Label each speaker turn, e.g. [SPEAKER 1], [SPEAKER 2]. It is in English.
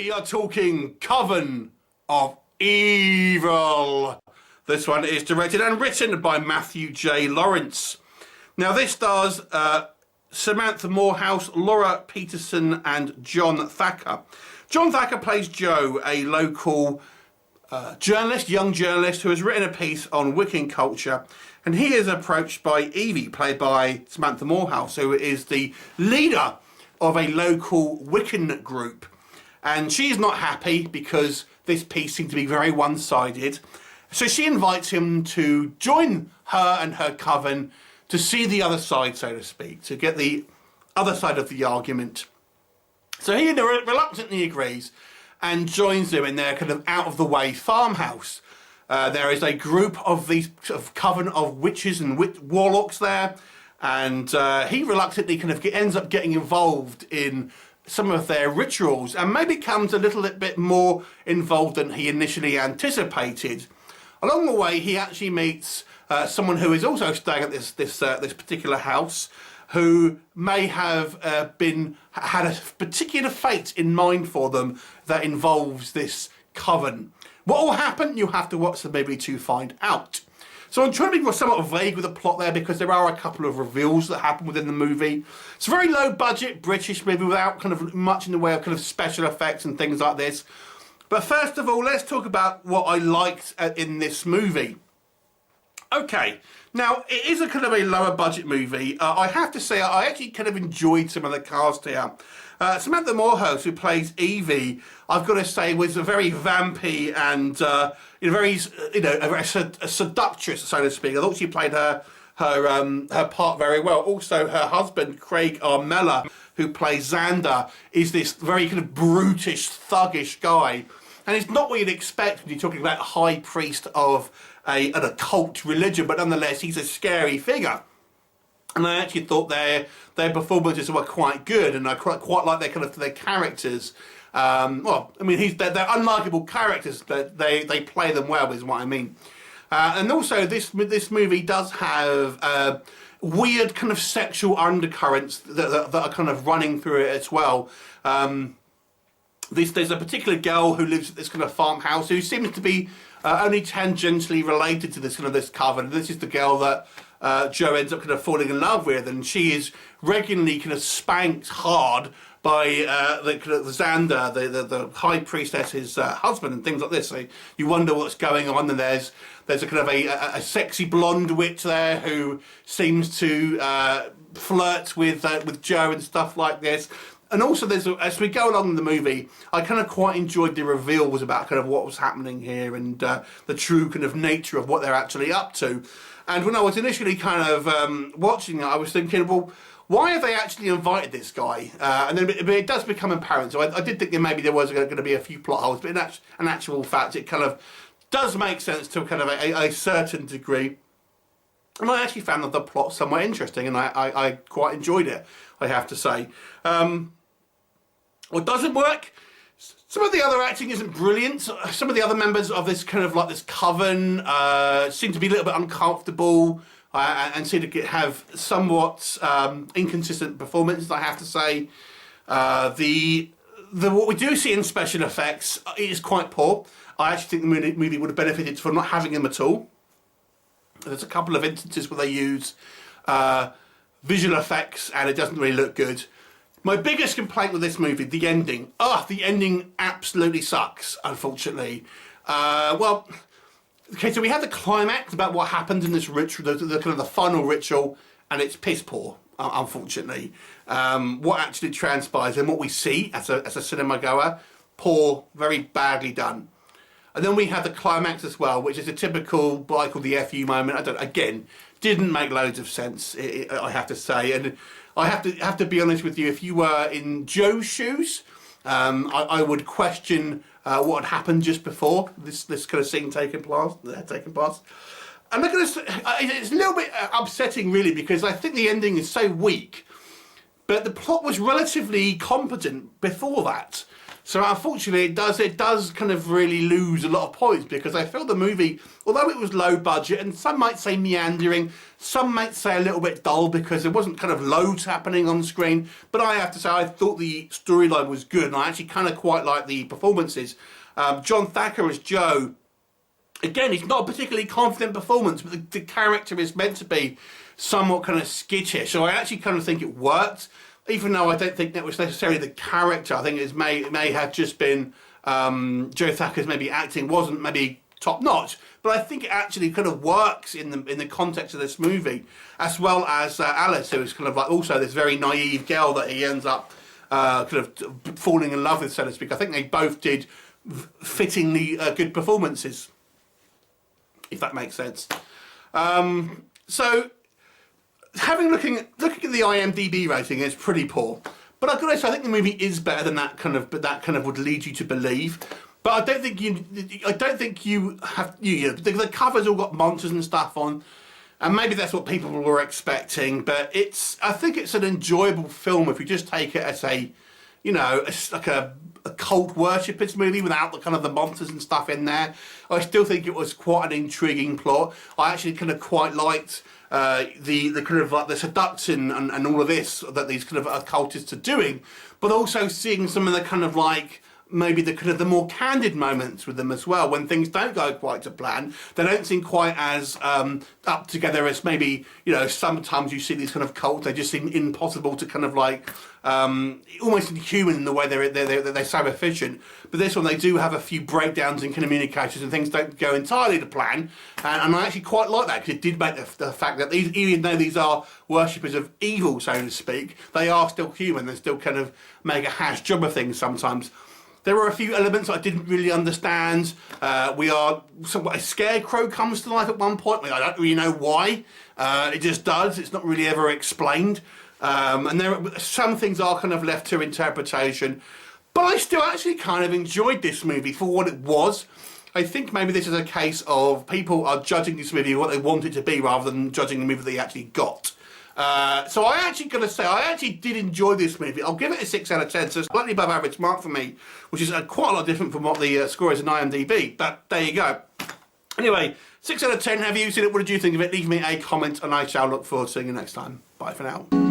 [SPEAKER 1] we are talking Coven of Evil. This one is directed and written by Matthew J. Lawrence. Now this stars Samantha Morehouse, Laura Peterson and John Thacker. John Thacker plays Joe, a local young journalist who has written a piece on Wiccan culture, and he is approached by Evie, played by Samantha Morehouse, who is the leader of a local Wiccan group. And she's not happy because this piece seemed to be very one-sided. So she invites him to join her and her coven to see the other side, so to speak, to get the other side of the argument. So he reluctantly agrees and joins them in their kind of out-of-the-way farmhouse. There is a group of these sort of coven of witches and warlocks there, and he reluctantly kind of ends up getting involved in some of their rituals and maybe becomes a little bit more involved than he initially anticipated. Along the way, he actually meets someone who is also staying at this particular house, who may have had a particular fate in mind for them that involves this coven. What will happen? You'll have to watch the movie to find out. So I'm trying to be somewhat vague with the plot there because there are a couple of reveals that happen within the movie. It's a very low budget British movie without kind of much in the way of kind of special effects and things like this. But first of all, let's talk about what I liked in this movie. Okay, now it is a kind of a lower budget movie. I have to say I actually kind of enjoyed some of the cast here. Samantha Morehouse, who plays Evie, I've got to say was a very vampy and a seductress, so to speak. I thought she played her part very well. Also, her husband Craig Armella, who plays Xander, is this very kind of brutish, thuggish guy, and it's not what you'd expect when you're talking about a high priest of an occult religion, but nonetheless he's a scary figure. And I actually thought their performances were quite good, and I quite like their characters. Well, I mean, they're unlikable characters, but they play them well, is what I mean. And also, this movie does have weird kind of sexual undercurrents that are kind of running through it as well. There's a particular girl who lives at this kind of farmhouse who seems to be only tangentially related to this coven. This is the girl that Joe ends up kind of falling in love with, and she is regularly kind of spanked hard by Xander, the high priestess's husband, and things like this. So you wonder what's going on, and there's a kind of a sexy blonde witch there who seems to flirt with Joe and stuff like this. And also, as we go along in the movie, I kind of quite enjoyed the reveals about kind of what was happening here and the true kind of nature of what they're actually up to. And when I was initially kind of watching it, I was thinking, well, why have they actually invited this guy? And then it does become apparent. So I did think that maybe there was going to be a few plot holes, but in actual fact, it kind of does make sense to kind of a certain degree. And I actually found that the plot somewhat interesting, and I quite enjoyed it, I have to say. What doesn't work? Some of the other acting isn't brilliant. Some of the other members of this kind of like this coven seem to be a little bit uncomfortable and seem to have somewhat inconsistent performances, I have to say. What we do see in special effects is quite poor. I actually think the movie would have benefited from not having them at all. There's a couple of instances where they use visual effects and it doesn't really look good. My biggest complaint with this movie, the ending. The ending absolutely sucks, unfortunately. Well, okay, so we have the climax about what happens in this ritual, the kind of the final ritual, and it's piss poor, unfortunately. What actually transpires and what we see as a cinema goer, poor, very badly done. And then we have the climax as well, which is a typical, what I call the FU moment. Again, didn't make loads of sense, I have to say. And I have to be honest with you, if you were in Joe's shoes, I would question what had happened just before this kind of scene taking place. And look at this, it's a little bit upsetting really, because I think the ending is so weak, but the plot was relatively competent before that. So unfortunately, it does kind of really lose a lot of points, because I feel the movie, although it was low budget, and some might say meandering, some might say a little bit dull because there wasn't kind of loads happening on screen, but I have to say I thought the storyline was good, and I actually kind of quite like the performances. John Thacker as Joe, again, it's not a particularly confident performance, but the character is meant to be somewhat kind of skittish, so I actually kind of think it worked. Even though I don't think that was necessarily the character, I think it may have just been Joe Thacker's maybe acting wasn't maybe top notch, but I think it actually kind of works in the context of this movie, as well as Alice, who is kind of like also this very naive girl that he ends up kind of falling in love with, so to speak. I think they both did fittingly good performances, if that makes sense. So, looking at the IMDb rating, it's pretty poor. But I've got to say, I think the movie is better than that kind of, but that kind of would lead you to believe. But I don't think you have, the cover's all got monsters and stuff on, and maybe that's what people were expecting. But I think it's an enjoyable film if you just take it as a, like a cult worshippers movie without the kind of the monsters and stuff in there. I still think it was quite an intriguing plot. I actually kind of quite liked the kind of like the seduction and all of this that these kind of occultists are doing, but also seeing some of the kind of like maybe the kind of the more candid moments with them as well, when things don't go quite to plan. They don't seem quite as up together as maybe, sometimes you see these kind of cults, they just seem impossible to kind of like almost inhuman in the way they're so efficient. But this one, they do have a few breakdowns in communications and things don't go entirely to plan, and I actually quite like that, because it did make the fact that these, even though these are worshippers of evil, so to speak, they are still human. They still kind of make a hash job of things sometimes. There were a few elements I didn't really understand. A scarecrow comes to life at one point. I don't really know why. It just does. It's not really ever explained. And some things are kind of left to interpretation. But I still actually kind of enjoyed this movie for what it was. I think maybe this is a case of people are judging this movie what they want it to be rather than judging the movie they actually got. So I actually got to say, I actually did enjoy this movie. I'll give it a 6 out of 10, so slightly above average mark for me, which is quite a lot different from what the score is in IMDb, but there you go. Anyway, 6 out of 10, have you seen it? What did you think of it? Leave me a comment and I shall look forward to seeing you next time. Bye for now.